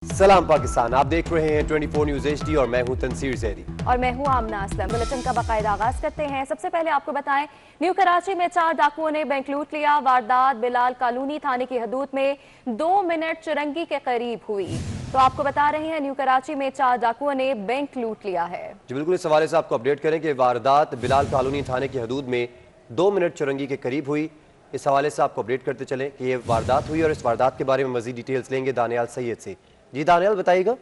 सलाम पाकिस्तान, आप देख रहे हैं 24 न्यूज़ HD और मैं हूं तनसीर ज़ैदी और मैं हूं आमना असलम। बुलेटिन का बाकायदा आगाज करते हैं। सबसे पहले आपको बताएं, न्यू कराची में 4 डाकुओं ने बैंक लूट लिया। वारदात बिलाल कॉलोनी थाने की हदूद में 2 मिनट चुरंगी के करीब हुई। तो आपको बता रहे हैं, न्यू कराची में 4 डाकुओं ने बैंक लूट लिया है। जी बिल्कुल, इस हवाले से आपको अपडेट करें कि वारदात बिलाल कॉलोनी थाने की हदूद में 2 मिनट चुरंगी के करीब हुई। इस हवाले से आपको अपडेट करते चलें कि ये वारदात हुई और इस वारदात के बारे में मज़ीद डिटेल्स लेंगे दानियाल सैयद से। जी दानियाल, बताइएगा।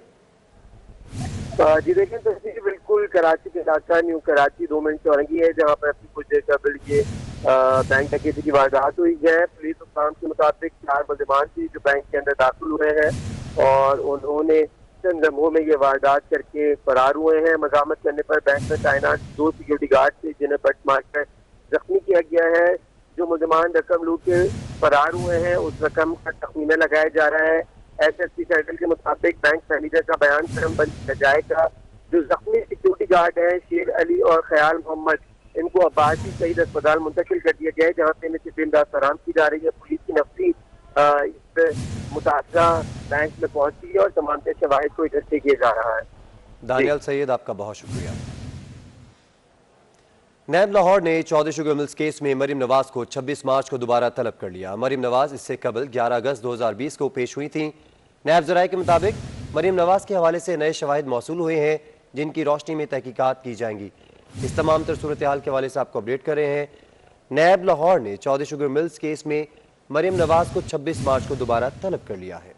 जी देखिए तस्वीर बिल्कुल कराची के इलाका न्यू कराची 2 मिनट चौरंगी है, जहाँ पर अभी कुछ देर कबल ये बैंक डकैती की वारदात हुई है। पुलिस हुक्काम के मुताबिक 4 मुलजिमान थी जो बैंक के अंदर दाखिल हुए हैं और उन्होंने चंद लम्हों में ये वारदात करके फरार हुए हैं। मजामत करने पर बैंक में तैनात 2 सिक्योरिटी गार्ड थे जिन्हें बट मार कर जख्मी किया गया है। जो मुलजिमान रकम लूट के फरार हुए हैं उस रकम का तखमीना लगाया जा रहा है। SSP सेंट्रल के मुताबिक बैंक मैनेजर का बयान बंद किया जाएगा। जो जख्मी सिक्योरिटी गार्ड हैं शेर अली और ख्याल मोहम्मद, इनको अब्बासी शहीद अस्पताल मुंतकिल कर दिया गया है, जहाँ पे इन्हें तिब्बी इमदाद फराहम की जा रही है। पुलिस की नफरी इस मुतासरा बैंक में पहुंची है और तमाम शवाहिद को इकट्ठे किया जा रहा है। दानियाल सैयद, आपका बहुत शुक्रिया। नैब लाहौर ने चौधरी शुगर मिल्स केस में मरीम नवाज को 26 मार्च को दोबारा तलब कर लिया। मरीम नवाज इससे कबल 11 अगस्त 2020 को पेश हुई थी। नैब ज़राए के मुताबिक मरीम नवाज के हवाले से नए शवाहिद मौसूल हुए हैं जिनकी रोशनी में तहकीकात की जाएंगी। इस तमाम तर सूरत हाल के हवाले से आपको अपडेट कर रहे हैं। नैब लाहौर ने चौधरी शुगर मिल्स केस में मरीम नवाज को 26 मार्च को दोबारा तलब कर लिया है।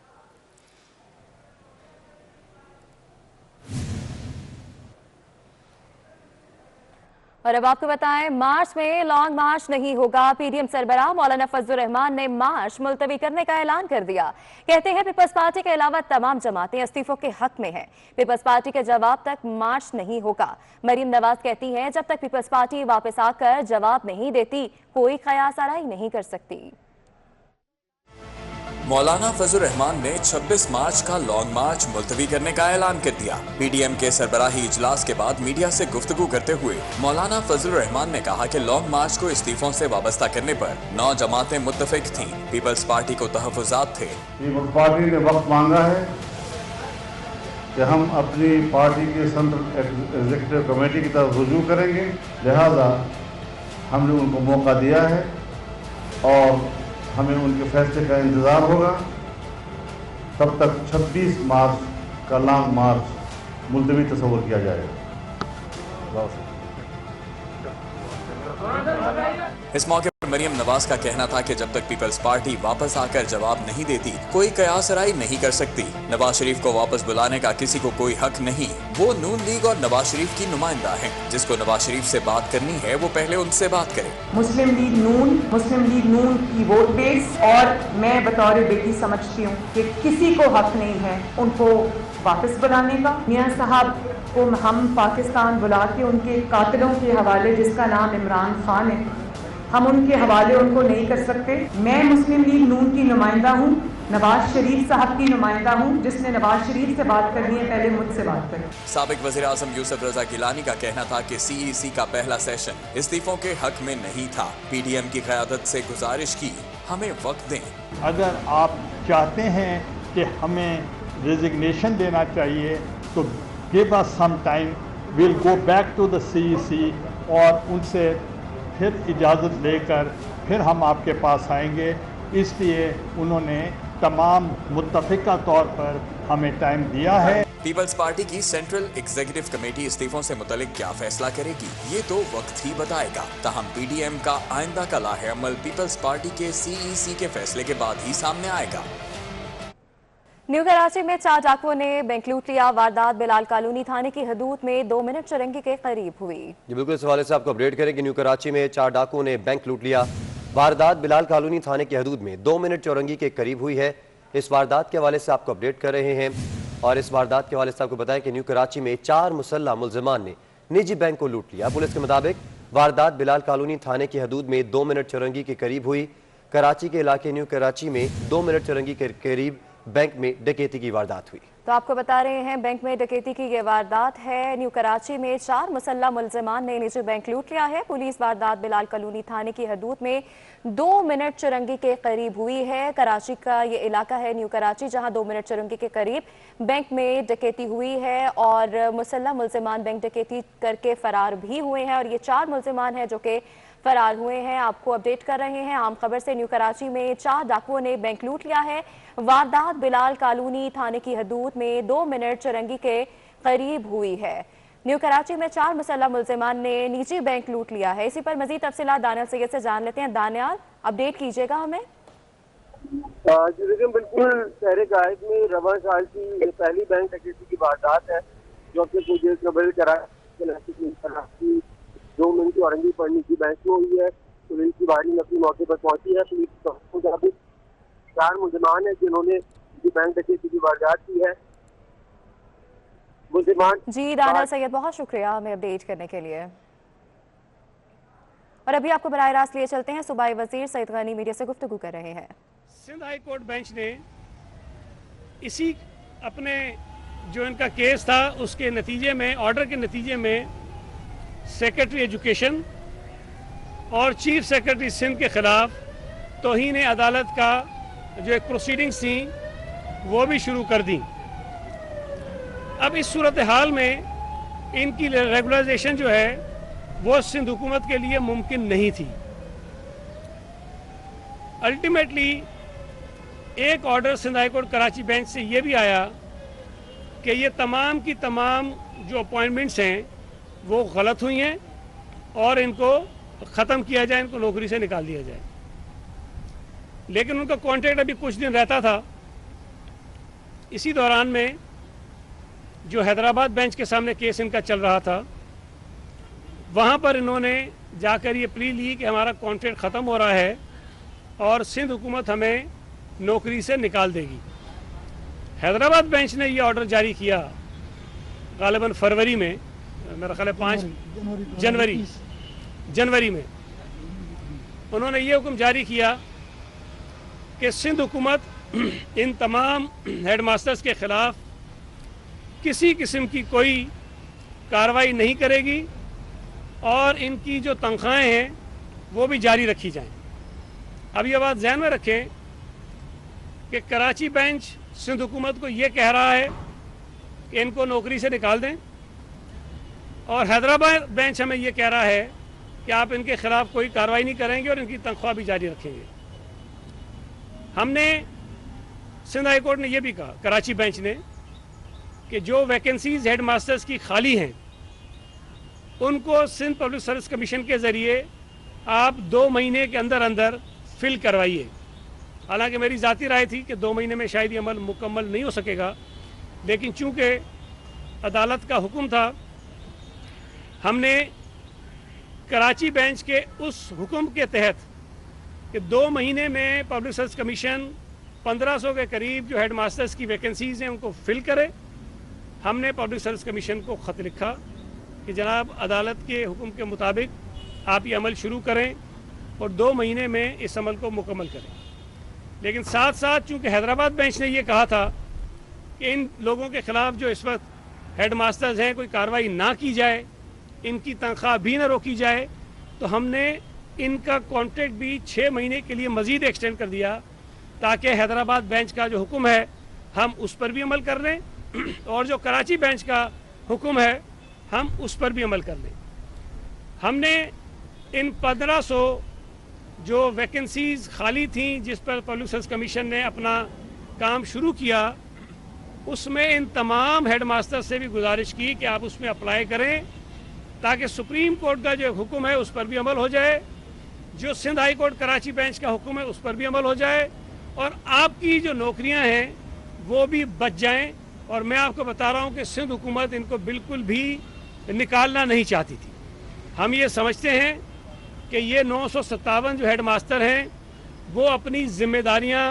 और अब आपको बताएं, मार्च में लॉन्ग मार्च नहीं होगा। PDM सरबराह मौलाना फजलुर रहमान ने मार्च मुलतवी करने का ऐलान कर दिया। कहते हैं पीपल्स पार्टी के अलावा तमाम जमातें इस्तीफों के हक में हैं। पीपल्स पार्टी के जवाब तक मार्च नहीं होगा। मरीम नवाज कहती हैं, जब तक पीपल्स पार्टी वापस आकर जवाब नहीं देती कोई कयास आराई नहीं कर सकती। मौलाना फजलुर रहमान ने 26 मार्च का लॉन्ग मार्च मुलतवी करने का ऐलान कर दिया। PDM के सरबराही इजलास के बाद मीडिया से गुफ्तगू करते हुए मौलाना फजलुर रहमान ने कहा कि लॉन्ग मार्च को इस्तीफों से वाबस्ता करने पर 9 जमातें मुत्तफिक थीं। पीपल्स पार्टी को तहफ़्फ़ुज़ात थे। पीपल्स पार्टी ने वक्त मांगा है कि हम अपनी पार्टी के सेंट्रल एग्जीक्यूटिव कमेटी की तरफ रुजू करेंगे, लिहाजा हमने उनको मौका दिया है और हमें उनके फैसले का इंतज़ार होगा। तब तक 26 मार्च का लॉन्ग मार्च मुलतवी तस्वर किया जाएगा। इस मौके पर मरीम नवाज का कहना था कि जब तक पीपल्स पार्टी वापस आकर जवाब नहीं देती कोई कयासराई नहीं कर सकती। नवाज शरीफ को वापस बुलाने का किसी को कोई हक नहीं। वो नून लीग और नवाज शरीफ की नुमाइंदा हैं। जिसको नवाज शरीफ से बात करनी है वो पहले उनसे बात करे। मुस्लिम लीग नून की वोट बेस, और मैं बतौर बेटी समझती हूँ कि किसी को हक नहीं है उनको वापस बुलाने का। मियां साहब को हम पाकिस्तान बुला के उनके कातिलों के हवाले, जिसका नाम इमरान खान है, हम उनके हवाले उनको नहीं कर सकते। मैं मुस्लिम लीग नून की नुमाइंदा हूँ, नवाज शरीफ साहब की नुमाइंदा हूँ। जिसने नवाज शरीफ से बात करनी है पहले मुझसे बात करें। साबिक वज़ीर आज़म यूसुफ रज़ा गिलानी का कहना था कि CEC का पहला सेशन इस्तीफों के हक में नहीं था। PDM की क़यादत से गुजारिश की, हमें वक्त दें। अगर आप चाहते हैं कि हमें रेजिग्नेशन देना चाहिए तो give us some time, will go back to the CEC और उनसे फिर इजाज़त लेकर फिर हम आपके पास आएंगे। इसलिए उन्होंने तमाम मुत्तफ़िका तौर पर हमें टाइम दिया है। पीपल्स पार्टी की सेंट्रल एग्जीक्यूटिव कमेटी इस्तीफों से मुतल्लिक क्या फैसला करेगी ये तो वक्त ही बताएगा। ताहम PDM का आइंदा का लाहे अमल पीपल्स पार्टी के CEC के फैसले के बाद ही सामने आएगा। न्यू कराची में 4 डाकुओं ने बैंक लूट लिया। वारदात बिलाल कॉलोनी थाने की हदूद में 2 मिनट चुरंगी के करीब हुई। जी बिल्कुल, इस हवाले से आपको अपडेट करें कि न्यू कराची में 4 डाकुओं ने बैंक लूट लिया। वारदात बिलाल कॉलोनी थाने की हदूद में 2 मिनट चुरंगी के करीब हुई है। इस वारदात के हवाले से आपको अपडेट कर रहे हैं और इस वारदात के हवाले से आपको बताएं कि न्यू कराची में 4 मुसल्लह मुलजिमान ने निजी बैंक को लूट लिया। पुलिस के मुताबिक वारदात बिलाल कॉलोनी थाने की हदूद में 2 मिनट चुरंगी के करीब हुई। कराची के इलाके न्यू कराची में 2 मिनट चुरंगी के करीब बैंक में डकैती की वारदात हुई। तो आपको बता रहे हैं बैंक में डकैती की ये वारदात है। न्यू कराची में 4 मुसल्लह मुलजिमान ने निजी बैंक लूट लिया है। पुलिस वारदात बिलाल कॉलोनी थाने की हदूद में 2 मिनट चुरंगी के करीब हुई है। कराची का ये इलाका है न्यू कराची, जहां 2 मिनट चुरंगी के करीब बैंक में डकैती हुई है और मुसल्लह मुलजिमान बैंक डकैती करके फरार भी हुए हैं और ये 4 मुलजिमान हैं जो कि फरार हुए हैं। आपको अपडेट कर रहे हैं आम खबर से। न्यू कराची में 4 डाकुओं ने बैंक लूट लिया है। वारदात बिलाल कॉलोनी थाने की हदूद में 2 मिनट चुरंगी के करीब हुई है। न्यू कराची में 4 मुसल्लह मुलजिमान ने निजी बैंक लूट लिया है। इसी पर मजीद तफसीलात दानियाल सैयद से जान लेते हैं। दानियाल, अपडेट कीजिएगा हमें। जी देखिए, बिल्कुल शहर कायद में रवा साल की पहली बैंक डकैती की वारदात है जो कि कुछ कबल कराची 2 मिनट औरंगी पड़ने की बैंक में हुई है। पुलिस की भारी नफरी मौके पर पहुंची है। पुलिस के मुताबिक 4 मुलजिमान हैं जिन्होंने बैंक डकैती की वारदात की है। मुलजिमान जी दानियाल सैयद, बहुत शुक्रिया हमें अपडेट करने के लिए। और अभी आपको बराह रास्त लिए चलते हैं। सूबाई वजीर सईद गनी मीडिया से गुफ्तगू कर रहे हैं। सिंध हाई कोर्ट बेंच ने इसी अपने जो इनका केस था उसके नतीजे में, ऑर्डर के नतीजे में सेक्रेटरी एजुकेशन और चीफ सेक्रेटरी सिंध के खिलाफ तौहीन अदालत का जो एक प्रोसीडिंग्स थी वो भी शुरू कर दी। अब इस सूरत हाल में इनकी रेगुलराइजेशन जो है वो सिंध हुकूमत के लिए मुमकिन नहीं थी। अल्टीमेटली एक order Sindh high court Karachi bench से ये भी आया कि ये तमाम की तमाम जो अपॉइंटमेंट्स हैं वो गलत हुई हैं और इनको ख़त्म किया जाए, इनको नौकरी से निकाल दिया जाए। लेकिन उनका कॉन्ट्रैक्ट अभी कुछ दिन रहता था। इसी दौरान में जो हैदराबाद बेंच के सामने केस इनका चल रहा था वहाँ पर इन्होंने जाकर ये प्ली ली कि हमारा कॉन्ट्रैक्ट ख़त्म हो रहा है और सिंध हुकूमत हमें नौकरी से निकाल देगी। हैदराबाद बेंच ने ये ऑर्डर जारी किया गालिबन फरवरी में, मेरा ख्याल है 5 जनवरी में उन्होंने ये हुक्म जारी किया कि सिंध हुकूमत इन तमाम हेडमास्टर्स के ख़िलाफ़ किसी किस्म की कोई कार्रवाई नहीं करेगी और इनकी जो तनख्वाहें हैं वो भी जारी रखी जाएं। अब ये बात ध्यान में रखें कि कराची बेंच सिंध हुकूमत को ये कह रहा है कि इनको नौकरी से निकाल दें और हैदराबाद बेंच हमें ये कह रहा है कि आप इनके खिलाफ कोई कार्रवाई नहीं करेंगे और इनकी तनख्वाह भी जारी रखेंगे। हमने सिंध हाई कोर्ट ने यह भी कहा, कराची बेंच ने, कि जो वैकेंसीज हेड मास्टर्स की खाली हैं उनको सिंध पब्लिक सर्विस कमीशन के ज़रिए आप 2 महीने के अंदर अंदर फिल करवाइए। हालांकि मेरी ज़ाती राय थी कि 2 महीने में शायद ये अमल मुकम्मल नहीं हो सकेगा, लेकिन चूँकि अदालत का हुक्म था हमने कराची बेंच के उस हुक्म के तहत कि 2 महीने में पब्लिक सर्विस कमीशन 1500 के करीब जो हेड मास्टर्स की वैकेंसीज़ हैं उनको फिल करे, हमने पब्लिक सर्विस कमीशन को ख़त लिखा कि जनाब अदालत के हुक्म के मुताबिक आप ये अमल शुरू करें और 2 महीने में इस अमल को मुकम्मल करें। लेकिन साथ साथ चूँकि हैदराबाद बेंच ने ये कहा था कि इन लोगों के ख़िलाफ़ जो इस वक्त हेड मास्टर्स हैं कोई कार्रवाई ना की जाए, इनकी तनख्वाह भी ना रोकी जाए, तो हमने इनका कॉन्ट्रैक्ट भी 6 महीने के लिए मज़ीद एक्सटेंड कर दिया ताकि हैदराबाद बेंच का जो हुक्म है हम उस पर भी अमल कर लें और जो कराची बेंच का हुक्म है हम उस पर भी अमल कर लें। हमने इन 1500 जो वैकेंसीज़ खाली थी जिस पर पब्लिक सर्विस कमीशन ने अपना काम शुरू किया, उसमें इन तमाम हेड मास्टर से भी गुजारिश की कि आप उसमें अप्लाई करें ताकि सुप्रीम कोर्ट का जो हुक्म है उस पर भी अमल हो जाए, जो Sindh high court Karachi bench का हुक्म है उस पर भी अमल हो जाए और आपकी जो नौकरियां हैं वो भी बच जाएं। और मैं आपको बता रहा हूं कि सिंध हुकूमत इनको बिल्कुल भी निकालना नहीं चाहती थी। हम ये समझते हैं कि ये 957 जो हेड मास्टर हैं वो अपनी जिम्मेदारियां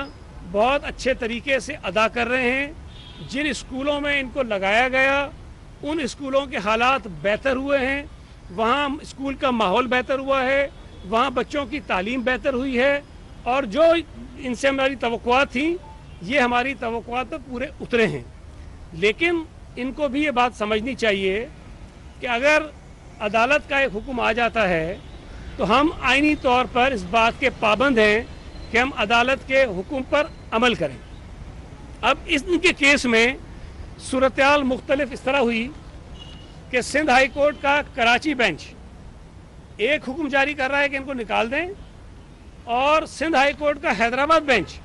बहुत अच्छे तरीके से अदा कर रहे हैं। जिन स्कूलों में इनको लगाया गया उन स्कूलों के हालात बेहतर हुए हैं, वहाँ स्कूल का माहौल बेहतर हुआ है, वहाँ बच्चों की तालीम बेहतर हुई है और जो इनसे हमारी तवक्कुआत थी ये हमारी तवक्कुआत पर पूरे उतरे हैं। लेकिन इनको भी ये बात समझनी चाहिए कि अगर अदालत का एक हुक्म आ जाता है तो हम आईनी तौर पर इस बात के पाबंद हैं कि हम अदालत के हुक्म पर अमल करें। अब इनके केस में सूरत-ए-हाल मुख्तलिफ इस तरह हुई कि सिंध हाई कोर्ट का कराची बेंच एक हुक्म जारी कर रहा है कि इनको निकाल दें, और सिंध हाई कोर्ट का हैदराबाद बेंच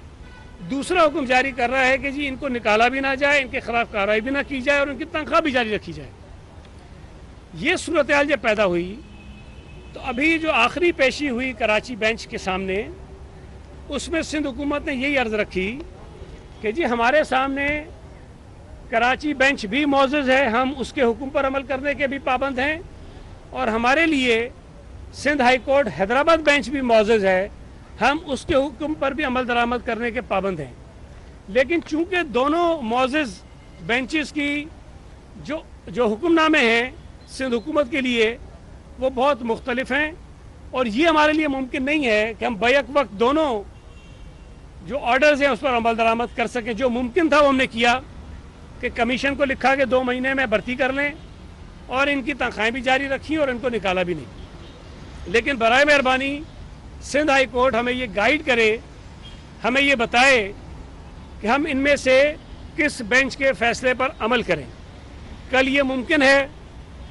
दूसरा हुक्म जारी कर रहा है कि जी इनको निकाला भी ना जाए, इनके खिलाफ कार्रवाई भी ना की जाए और उनकी तनख्वाह भी जारी रखी जाए। ये सूरत-ए-हाल जब पैदा हुई तो अभी जो आखिरी पेशी हुई कराची बेंच के सामने, उसमें सिंध हुकूमत ने यही अर्ज़ रखी कि जी हमारे सामने कराची बेंच भी मौजूद है, हम उसके हुक्म पर अमल करने के भी पाबंद हैं, और हमारे लिए Sindh high court Hyderabad bench भी मौजूद है, हम उसके हुक्म पर भी अमल दरामद करने के पाबंद हैं। लेकिन चूंकि दोनों मौजूद बेंचेस की जो हुक्मनामे हैं सिंध हुकूमत के लिए वो बहुत मुख्तलिफ हैं, और ये हमारे लिए मुमकिन नहीं है कि हम बैक वक्त दोनों जो ऑर्डर्स हैं उस पर अमल दरामद कर सकें। जो मुमकिन था वो हमने किया कि कमीशन को लिखा कि 2 महीने में भर्ती कर लें, और इनकी तनख्वाहें भी जारी रखी और इनको निकाला भी नहीं। लेकिन बराए मेहरबानी सिंध हाई कोर्ट हमें ये गाइड करे, हमें ये बताए कि हम इनमें से किस बेंच के फैसले पर अमल करें। कल ये मुमकिन है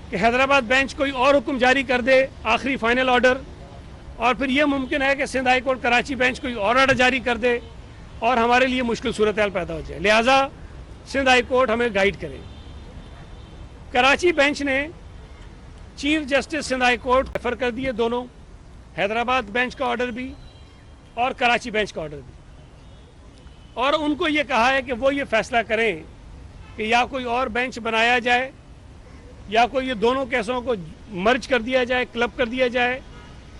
कि हैदराबाद बेंच कोई और हुक्म जारी कर दे, आखिरी फाइनल ऑर्डर, और फिर ये मुमकिन है कि Sindh high court Karachi bench कोई और ऑर्डर जारी कर दे और हमारे लिए मुश्किल सूरत-ए-हाल पैदा हो जाए। लिहाजा सिंध हाई कोर्ट हमें गाइड करे। कराची बेंच ने chief justice Sindh high court refer कर दिए दोनों, हैदराबाद बेंच का ऑर्डर भी और कराची बेंच का ऑर्डर भी, और उनको ये कहा है कि वो ये फैसला करें कि या कोई और बेंच बनाया जाए या कोई ये दोनों केसों को मर्ज कर दिया जाए, क्लब कर दिया जाए,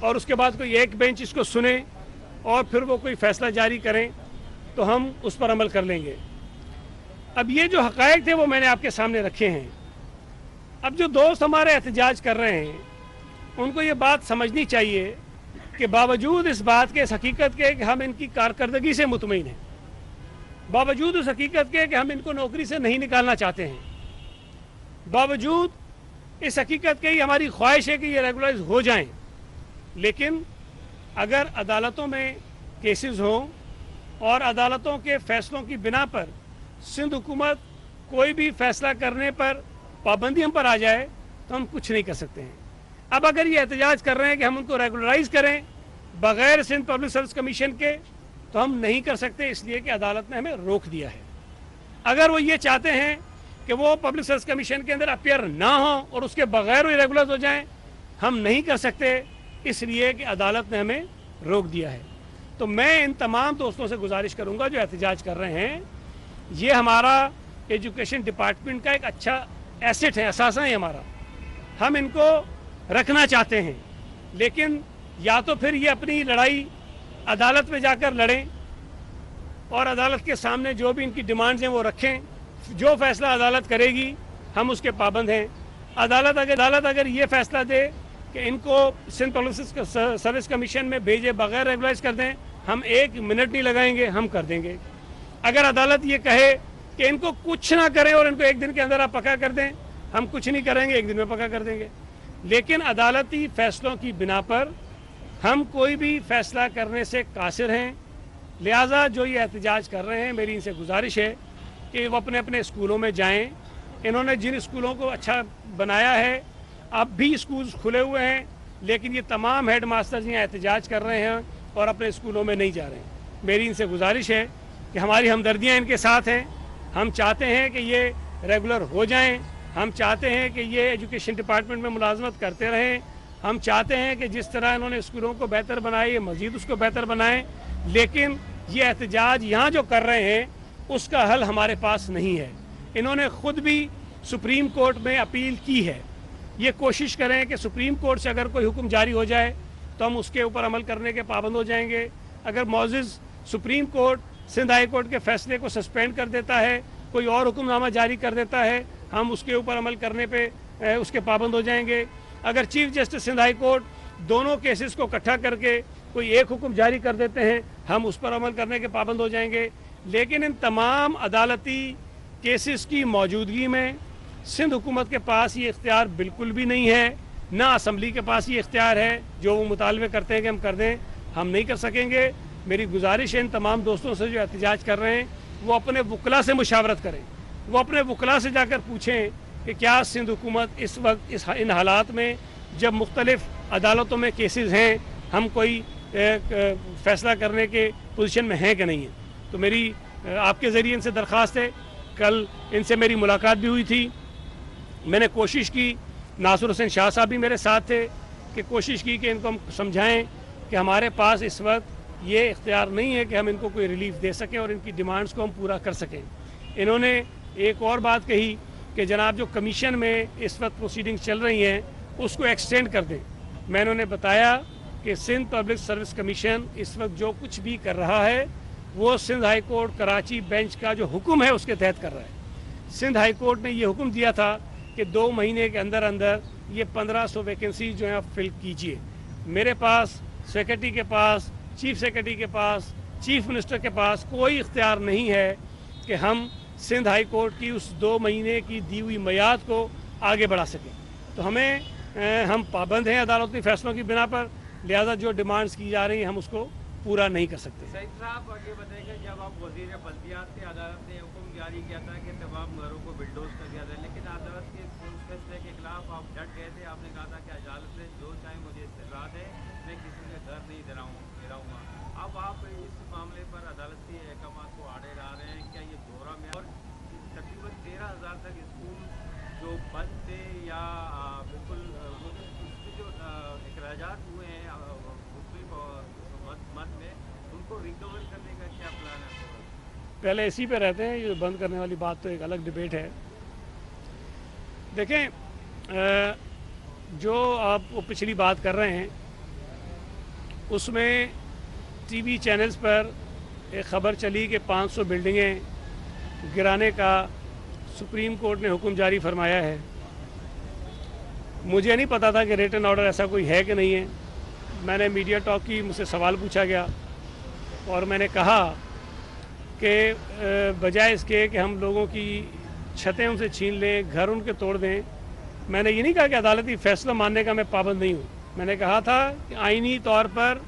और उसके बाद कोई एक बेंच इसको सुने और फिर वो कोई फैसला जारी करें तो हम उस पर अमल कर लेंगे। अब ये जो हक़ाइक़ थे वो मैंने आपके सामने रखे हैं। अब जो दोस्त हमारे एहतजाज कर रहे हैं उनको ये बात समझनी चाहिए कि बावजूद इस बात के, इस हकीकत के कि हम इनकी कारकर्दगी से मुतमईन हैं, बावजूद उस हकीकत के कि हम इनको नौकरी से नहीं निकालना चाहते हैं, बावजूद इस हकीकत के ही हमारी ख्वाहिश है कि ये रेगुलराइज हो जाएं, लेकिन अगर अदालतों में केसेस हों और अदालतों के फैसलों की बिना पर सिंध हुकूमत कोई भी फैसला करने पर पाबंदी हम पर आ जाए तो हम कुछ नहीं कर सकते हैं। अब अगर ये एहतजाज कर रहे हैं कि हम उनको रेगुलराइज करें बग़ैर सिंध पब्लिक सर्विस कमीशन के, तो हम नहीं कर सकते, इसलिए कि अदालत ने हमें रोक दिया है। अगर वो ये चाहते हैं कि वो पब्लिक सर्विस कमीशन के अंदर अपीयर ना हो और उसके बगैर वो रेगुलर हो जाएं, हम नहीं कर सकते, इसलिए कि अदालत ने हमें रोक दिया है। तो मैं इन तमाम दोस्तों से गुजारिश करूंगा जो एहतजाज कर रहे हैं, ये हमारा एजुकेशन डिपार्टमेंट का एक अच्छा एसेट है, असासा है हमारा, हम इनको रखना चाहते हैं, लेकिन या तो फिर ये अपनी लड़ाई अदालत में जाकर लड़ें और अदालत के सामने जो भी इनकी डिमांड्स हैं वो रखें, जो फैसला अदालत करेगी हम उसके पाबंद हैं। अदालत अगर ये फैसला दे कि इनको सिंध पब्लिक सर्विस कमीशन में भेजे बगैर रेगुलाइज कर दें, हम 1 मिनट नहीं लगाएंगे, हम कर देंगे। अगर अदालत ये कहे कि इनको कुछ ना करें और इनको 1 दिन के अंदर आप पक्का कर दें, हम कुछ नहीं करेंगे, 1 दिन में पक्का कर देंगे। लेकिन अदालती फैसलों की बिना पर हम कोई भी फैसला करने से कासिर हैं। लिहाजा जो ये एहतजाज कर रहे हैं, मेरी इनसे गुजारिश है कि वो अपने अपने स्कूलों में जाएं। इन्होंने जिन स्कूलों को अच्छा बनाया है, अब भी स्कूल खुले हुए हैं, लेकिन ये तमाम हेड मास्टर्स यहाँ एहतजाज कर रहे हैं और अपने स्कूलों में नहीं जा रहे हैं। मेरी इनसे गुजारिश है कि हमारी हमदर्दियाँ इनके साथ हैं, हम चाहते हैं कि ये रेगुलर हो जाएं, हम चाहते हैं कि ये एजुकेशन डिपार्टमेंट में मुलाजमत करते रहें, हम चाहते हैं कि जिस तरह इन्होंने स्कूलों को बेहतर बनाया ये मज़ीद उसको बेहतर बनाएं, लेकिन ये एहतजाज यहाँ जो कर रहे हैं उसका हल हमारे पास नहीं है। इन्होंने ख़ुद भी सुप्रीम कोर्ट में अपील की है, ये कोशिश करें कि सुप्रीम कोर्ट से अगर कोई हुक्म जारी हो जाए तो हम उसके ऊपर अमल करने के पाबंद हो जाएंगे। अगर मौजूद supreme court Sindh high court के फैसले को सस्पेंड कर देता है, कोई और हुक्मनामा जारी कर देता है, हम उसके ऊपर अमल करने पे उसके पाबंद हो जाएंगे। अगर chief justice Sindh high court दोनों केसेस को इकट्ठा करके कोई एक हुक्म जारी कर देते हैं, हम उस पर अमल करने के पाबंद हो जाएंगे। लेकिन इन तमाम अदालती केसेस की मौजूदगी में सिंध हुकूमत के पास ये इख्तियार बिल्कुल भी नहीं है, ना असम्बली के पास ये इख्तियार है। जो वो मुतालबे करते हैं कि हम कर दें, हम नहीं कर सकेंगे। मेरी गुजारिश है इन तमाम दोस्तों से जो एहतजाज कर रहे हैं वो अपने वकला से मुशावरत करें, वो अपने वकला से जाकर पूछें कि क्या सिंध हुकूमत इस वक्त इन हालात में जब मुख्तलिफ अदालतों में केसेस हैं, हम कोई फैसला करने के पोजीशन में हैं कि नहीं है। तो मेरी आपके ज़रिए इनसे दरख्वास्त है, कल इनसे मेरी मुलाकात भी हुई थी, मैंने कोशिश की, नासिर हुसैन शाह साहब भी मेरे साथ थे, कि कोशिश की कि इनको हम समझाएं कि हमारे पास इस वक्त ये इख्तियार नहीं है कि हम इनको कोई रिलीफ दे सकें और इनकी डिमांड्स को हम पूरा कर सकें। इन्होंने एक और बात कही कि जनाब जो कमीशन में इस वक्त प्रोसीडिंग चल रही हैं उसको एक्सटेंड कर दें। मैंने उन्हें बताया कि सिंध पब्लिक सर्विस कमीशन इस वक्त जो कुछ भी कर रहा है वो Sindh high court Karachi bench का जो हुक्म है उसके तहत कर रहा है। सिंध हाई कोर्ट ने ये हुक्म दिया था कि 2 महीने के अंदर अंदर ये 1500 वैकेंसी जो है आप फिल कीजिए। मेरे पास, सेक्रेटरी के पास, चीफ सेक्रेटरी के पास, चीफ मिनिस्टर के पास कोई इख्तियार नहीं है कि हम सिंध हाई कोर्ट की उस 2 महीने की दी हुई मियाद को आगे बढ़ा सकें। तो हम पाबंद हैं अदालती फैसलों की बिना पर, लिहाजा जो डिमांड्स की जा रही हैं हम उसको पूरा नहीं कर सकते। सईद साहब ये बताइए, जब आप वज़ीर बल्दियात थे, अदालत ने हुक्म जारी किया था कि तमाम घरों को बिल्डोज कर दिया जाए, लेकिन अदालत के उस फैसले के खिलाफ आप डट गए थे। आपने कहा था कि अदालत से जो चाहे मुझे इस्तेराद है, मैं किसी के घर नहीं दिलाऊंगा। अब आप इस मामले पर अदालती अहकाम को आड़े ला रहे हैं, क्या ये दोहरा में? और तकरीबन 13,000 तक स्कूल जो बंद थे या बिल्कुल जो अखराजात हुए हैं मत में, उनको रिकवर करने का क्या प्लान है? पहले इसी पे रहते हैं, ये बंद करने वाली बात तो एक अलग डिबेट है। देखें, जो आप वो पिछली बात कर रहे हैं उसमें टीवी चैनल्स पर एक ख़बर चली कि 500 बिल्डिंगें गिराने का सुप्रीम कोर्ट ने हुक्म जारी फरमाया है। मुझे नहीं पता था कि रिटन ऑर्डर ऐसा कोई है कि नहीं है। मैंने मीडिया टॉक की, मुझसे सवाल पूछा गया और मैंने कहा कि बजाय इसके कि हम लोगों की छतें उनसे छीन लें, घर उनके तोड़ दें, मैंने ये नहीं कहा कि अदालती फैसला मानने का मैं पाबंद नहीं हूँ। मैंने कहा था कि आईनी तौर पर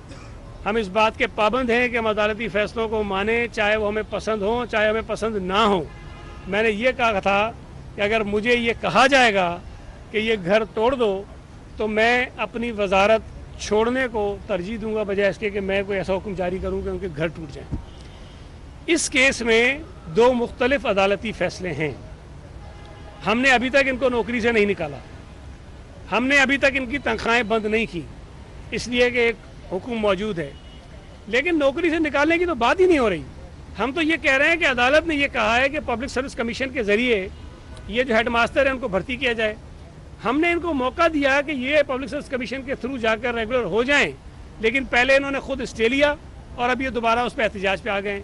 हम इस बात के पाबंद हैं कि हम अदालती फैसलों को मानें, चाहे वो हमें पसंद हो चाहे हमें पसंद ना हो। मैंने ये कहा था कि अगर मुझे ये कहा जाएगा कि ये घर तोड़ दो तो मैं अपनी वजारत छोड़ने को तरजीह दूंगा बजाय इसके कि मैं कोई ऐसा हुक्म जारी करूं कि उनके घर टूट जाएं। इस केस में 2 मुख्तलिफ अदालती फैसले हैं। हमने अभी तक इनको नौकरी से नहीं निकाला, हमने अभी तक इनकी तनख्वाहें बंद नहीं की, इसलिए कि एक हुक्म मौजूद है। लेकिन नौकरी से निकालने की तो बात ही नहीं हो रही। हम तो ये कह रहे हैं कि अदालत ने ये कहा है कि पब्लिक सर्विस कमीशन के ज़रिए ये जो हेड मास्टर है उनको भर्ती किया जाए। हमने इनको मौका दिया कि ये पब्लिक सर्विस कमीशन के थ्रू जाकर रेगुलर हो जाएं, लेकिन पहले इन्होंने खुद स्टे लिया और अब ये दोबारा उस पर एहतजाज पे आ गए।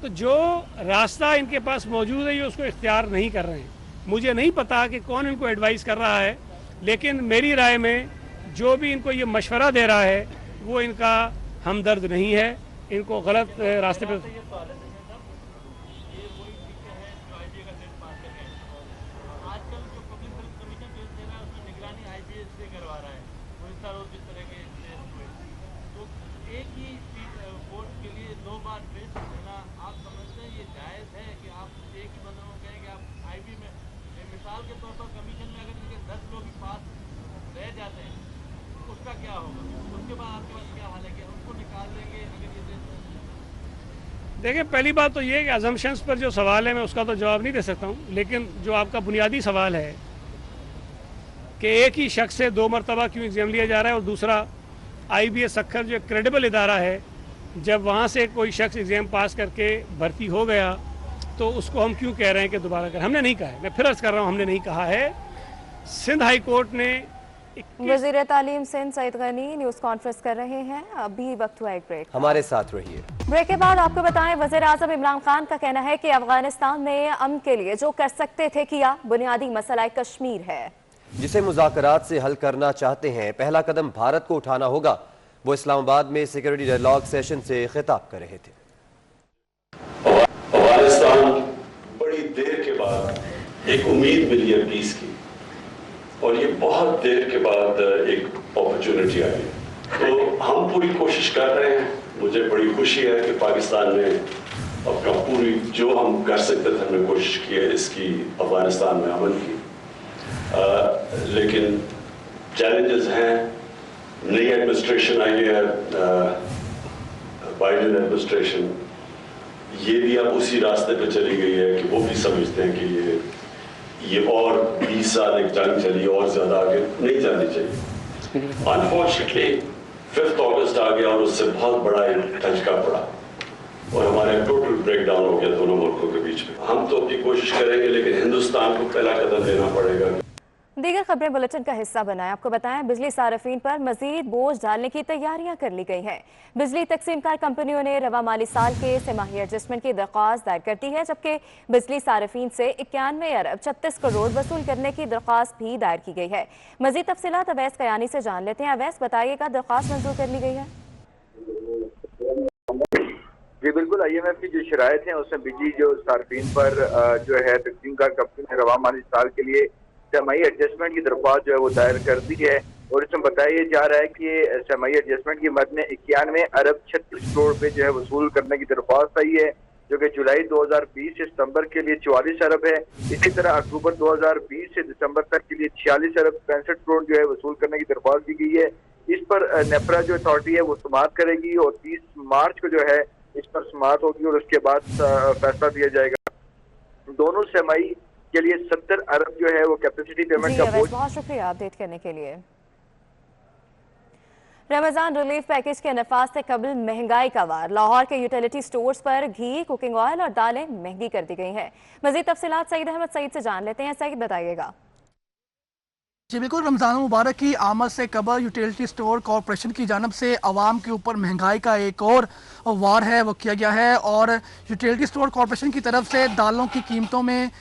तो जो रास्ता इनके पास मौजूद है ये उसको इख्तियार नहीं कर रहे हैं। मुझे नहीं पता कि कौन इनको एडवाइस कर रहा है, लेकिन मेरी राय में जो भी इनको ये मशवरा दे रहा है वो इनका हमदर्द नहीं है, इनको गलत रास्ते पर। देखिए, पहली बात तो ये कि अजम्पशंस पर जो सवाल है मैं उसका तो जवाब नहीं दे सकता हूँ, लेकिन जो आपका बुनियादी सवाल है कि एक ही शख्स से 2 मरतबा क्यों एग्ज़ाम लिया जा रहा है और दूसरा IBS सखर जो क्रेडिबल इदारा है, जब वहाँ से कोई शख्स एग्ज़ाम पास करके भर्ती हो गया तो उसको हम क्यों कह रहे हैं कि दोबारा करें? हमने नहीं कहा है, मैं फिर अर्ज़ कर रहा हूँ, हमने नहीं कहा है। सिंध हाई कोर्ट ने वज़ीर तालीम सिंध सईद गनी न्यूज़ कॉन्फ्रेंस कर रहे हैं। अभी वक्त हुआ एक ब्रेक, हमारे साथ रहिए। ब्रेक के बाद आपको बताएं, वज़ीर आज़म इमरान खान का कहना है कि अफगानिस्तान ने अमन के लिए जो कर सकते थे किया, बुनियादी मसला कश्मीर है जिसे मुज़ाकरात से हल करना चाहते हैं। पहला कदम भारत को उठाना होगा। वो इस्लामाबाद में सिक्योरिटी डायलॉग सेशन से खिताब कर रहे थे। बाद एक उम्मीद मिली है पीस की, और ये बहुत देर के बाद एक अपॉर्चुनिटी आई है। तो हम पूरी कोशिश कर रहे हैं। मुझे बड़ी खुशी है कि पाकिस्तान ने अपना पूरी जो हम कर सकते थे हमने कोशिश की है इसकी अफगानिस्तान में अमन की, लेकिन चैलेंजेस हैं। नई एडमिनिस्ट्रेशन आई है, बाइडेन एडमिनिस्ट्रेशन, ये भी अब उसी रास्ते पे चली गई है कि वो भी समझते हैं कि ये और 20 साल एक जंग चली, और ज़्यादा आगे नहीं जानी चाहिए। अनफॉर्चुनेटली 5 अगस्त आ गया और उससे बहुत बड़ा एक धचका पड़ा और हमारे टोटल ब्रेकडाउन हो गया दोनों मुल्कों के बीच में। हम तो अपनी कोशिश करेंगे, लेकिन हिंदुस्तान को पहला कदम लेना पड़ेगा। दीगर खबरें बुलेटिन का हिस्सा बनाएं। आपको बताएं, बिजली सार्फिन पर मजीद बोझ डालने की तैयारियां कर ली गई हैं। बिजली तकसीमकार कंपनियों ने रवा माली साल के तिमाही एडजस्टमेंट की दरख्वास्त दायर कर दी है, जबकि बिजली सार्फिन से 91 अरब 36 करोड़ वसूल करने की दरख्वास्त भी दायर की गई है। मजीद तफसीलात अवैस कयानी से जान लेते हैं। अवैस, बताइएगा, दरख्वास्त मंजूर कर ली गई है? जी बिल्कुल, IMF की जो शराइत हैं उसमें बिजली जो सार्फिन पर जो है तकसीमकार कंपनी ने रवा माली साल के लिए तिमाही एडजस्टमेंट की दरख्वास्त जो है वो दायर कर दी है, और इसमें बताया जा रहा है कि तिमाही एडजस्टमेंट की मद में 91 अरब 36 करोड़ रुपए जो है वसूल करने की दरख्वास्त आई है, जो कि जुलाई 2020 से सितंबर के लिए 44 अरब है। इसी तरह अक्टूबर 2020 से दिसंबर तक के लिए 46 अरब 65 करोड़ जो है वसूल करने की दरख्वास्त की गई है। इस पर नेपरा जो अथॉरिटी है वो समाअत करेगी और 30 मार्च को जो है इस पर समाअत होगी और उसके बाद फैसला दिया जाएगा। दोनों तिमाही के लिए 70 अरब जो है वो कैपेसिटी पेमेंट का बोझ। बहुत शुक्रिया अपडेट करने के लिए। रमजान रिलीफ पैकेज के नफाज से कबल महंगाई का वार। लाहौर के यूटिलिटी स्टोर्स पर घी, कुकिंग ऑयल और दालें महंगी कर दी गई हैं। मजीद तफसीलात सईद अहमद सईद से जान लेते हैं। सईद, बताइएगा। जी बिल्कुल, रमज़ान मुबारक की आमद से कबल यूटिलिटी स्टोर कॉरपोरेशन की जानब से आवाम के ऊपर महंगाई का एक और वार है वो किया गया है, और यूटिलिटी स्टोर कॉरपोरेशन की तरफ से दालों की कीमतों में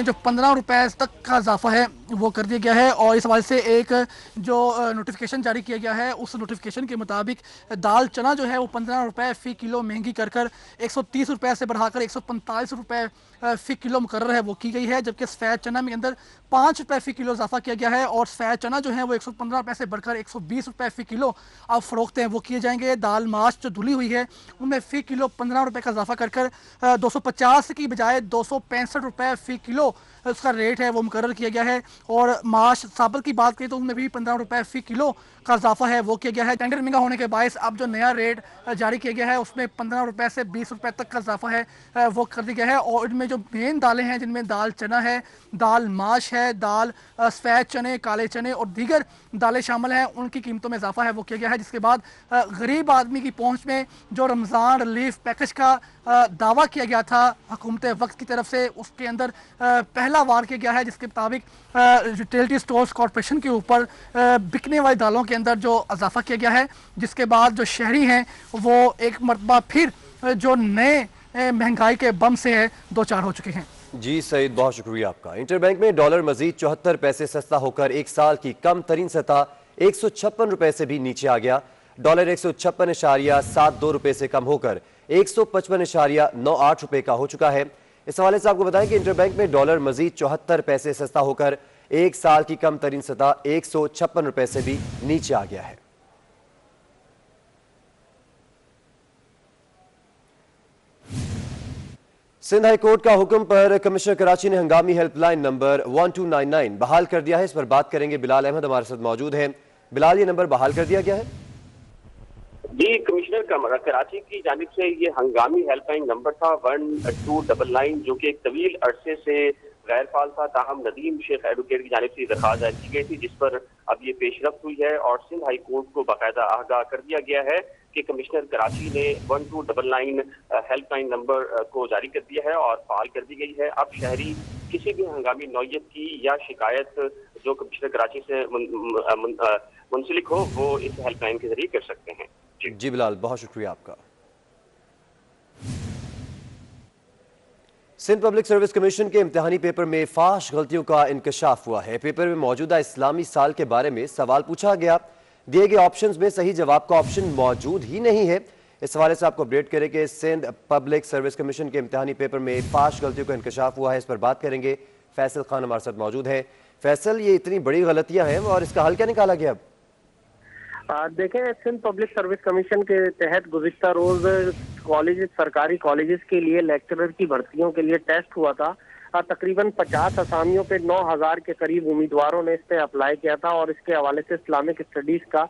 जो 15 रुपए तक का इजाफा है वो कर दिया गया है। और इस हवाले से एक जो नोटिफिकेशन जारी किया गया है, उस नोटिफिकेशन के मुताबिक दाल चना जो है वो 15 रुपए फ़ी किलो महंगी कर 130 रुपए से बढ़ाकर 145 रुपए फ़ी किलो मुकर्रर है वो की गई है, जबकि सफ़ेद चना में अंदर 5 रुपए फ़ी किलो इजाफा किया गया है, और सफ़ेद चना जो है वो 115 रुपए से बढ़कर 120 रुपए फ़ी किलो अब फरोख्त हैं वो किए जाएंगे। दाल माश जो धुली हुई है उनमें फ़ी किलो 15 रुपए का इजाफा कर 250 की बजाय 265 रुपए फ़ी किलो उसका रेट है वो मुकर्रर किया गया है। और माश साबत की बात करें तो उनमें भी 15 रुपए फ़ी किलो का इजाफा है वो किया गया है। टेंडर महंगा होने के बायस अब जो नया रेट जारी किया गया है उसमें 15 रुपए से 20 रुपए तक का इजाफा है वो कर दिया गया है। और इनमें जो मेन दालें हैं, जिनमें दाल चना है, दाल माश है, दाल सफ़ेद चने, काले चने और दीगर दालें शामिल हैं, उनकी कीमतों में इजाफा है वो किया गया है। जिसके बाद गरीब आदमी की पहुँच में जो रमज़ान रिलीफ पैकेज का दावा किया गया था हुकूमत वक्त की तरफ से, उसके अंदर पहला वार किया गया है, जिसके मुताबिक यूटिलिटी स्टोर्स कॉरपोरेशन के ऊपर बिकने वाली दालों के अंदर जो इजाफा किया गया है, जिसके बाद जो शहरी हैं वो एक मरतबा फिर जो नए महंगाई के बम से है दो चार हो चुके हैं। जी सईद, बहुत शुक्रिया आपका। इंटरबैंक में डॉलर मजीद 74 पैसे सस्ता होकर एक साल की कम तरीन सतह 156 रुपए से भी नीचे आ गया। डॉलर 156.72 रुपए से कम होकर 155.98 रुपए का हो चुका है। इस हवाले से आपको बताएं कि इंटरबैंक में डॉलर मजीद 74 पैसे सस्ता होकर एक साल की कम तरीन सतह 156 रुपए से भी नीचे आ गया है। सिंध हाई कोर्ट का हुक्म पर कमिश्नर कराची ने हंगामी हेल्पलाइन नंबर 1299 बहाल कर दिया है। इस पर बात करेंगे, बिलाल अहमद हमारे साथ मौजूद हैं। बिलाल, ये नंबर बहाल कर दिया गया है? जी, कमिश्नर कराची की जानिब से ये हंगामी हेल्पलाइन नंबर था 1299, जो कि एक तवील अरसे से गैर फाल था। ताहम नदीम शेख एडवोकेट की जानिब से दरखास्त दायर की गई थी, जिस पर अब ये पेशरफ्त हुई है और सिंध हाई कोर्ट को बाकायदा आगाह कर दिया गया है कि कमिश्नर कराची ने 1299 हेल्पलाइन नंबर को जारी कर दिया है और फाल कर दी गई है। अब शहरी किसी भी हंगामी नौयत की या शिकायत जो कमिश्नर कराची से मुंसलिक हो वो इस हेल्पलाइन के जरिए कर सकते हैं। जी बिलाल, बहुत शुक्रिया आपका। सिंध पब्लिक सर्विस कमीशन के इम्तिहानी पेपर में फाश गलतियों का इंकशाफ हुआ है। पेपर में मौजूदा इस्लामी साल के बारे में सवाल पूछा गया। दिए गए ऑप्शंस में सही जवाब का ऑप्शन मौजूद ही नहीं है। اس حوالے سے آپ کو اپڈیٹ کریں کہ سندھ پبلک سروس کمیشن کے امتحانی پیپر میں 5 غلطیوں کا انکشاف ہوا ہے. اس پر بات کریں گے. فیصل خان ہمارے ساتھ موجود ہے. فیصل، یہ اتنی بڑی غلطیاں ہیں اور اس کا حل کیا نکالا گیا اب؟ دیکھیں، سندھ پبلک سروس کمیشن کے تحت گزشتہ روز سرکاری کالجز کے لیے لیکچرر کی بھرتیوں کے لیے ٹیسٹ ہوا تھا. تقریباً 50 اسامیوں پہ 9000 کے قریب امیدواروں نے اس پہ اپلائی کیا تھا اور اس کے حوالے سے اسلامک اسٹڈیز کا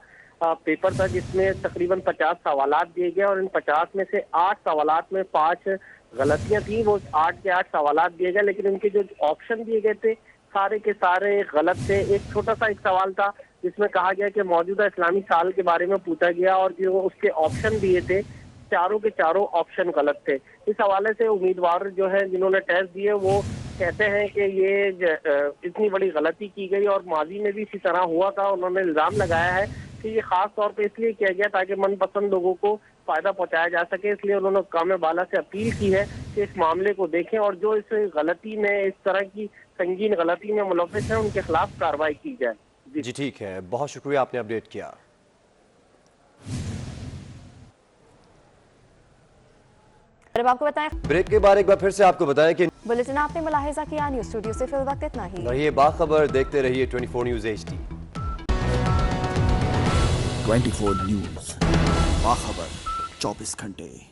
پیپر تھا جس میں تقریباً 50 سوالات دیے گئے اور ان 50 میں سے 8 سوالات میں 5 غلطیاں تھیں. وہ 8 کے 8 سوالات دیے گئے لیکن ان کے جو آپشن دیے گئے تھے سارے کے سارے غلط تھے. ایک چھوٹا سا ایک سوال تھا جس میں کہا گیا کہ موجودہ اسلامی سال کے بارے میں پوچھا گیا اور جو اس کے آپشن دیے تھے چاروں کے چاروں آپشن غلط تھے. اس حوالے سے امیدوار جو ہیں جنہوں نے ٹیسٹ دیے وہ کہتے ہیں کہ یہ اتنی بڑی غلطی کی گئی اور ماضی میں بھی اسی طرح ہوا تھا. انہوں نے الزام لگایا ہے کہ یہ خاص طور پہ اس لیے کیا گیا تاکہ من پسند لوگوں کو فائدہ پہنچایا جا سکے. اس لیے انہوں نے حکام بالا سے اپیل کی ہے کہ اس معاملے کو دیکھیں اور جو اس غلطی میں اس طرح کی سنگین غلطی میں ملوث ہیں ان کے خلاف کارروائی کی جائے. جی ٹھیک ہے، بہت شکریہ، آپ نے اپڈیٹ کیا. آپ کو بتائیں بریک کے بعد ایک بار پھر سے آپ کو بتائیں کہ بلیٹن آپ نے ملاحظہ کیا. نیوز اسٹوڈیو سے فی الوقت اتنا ہی. رہیے باخبر، دیکھتے رہیے 24 نیوز HD. 24 نیوز باخبر 24 گھنٹے.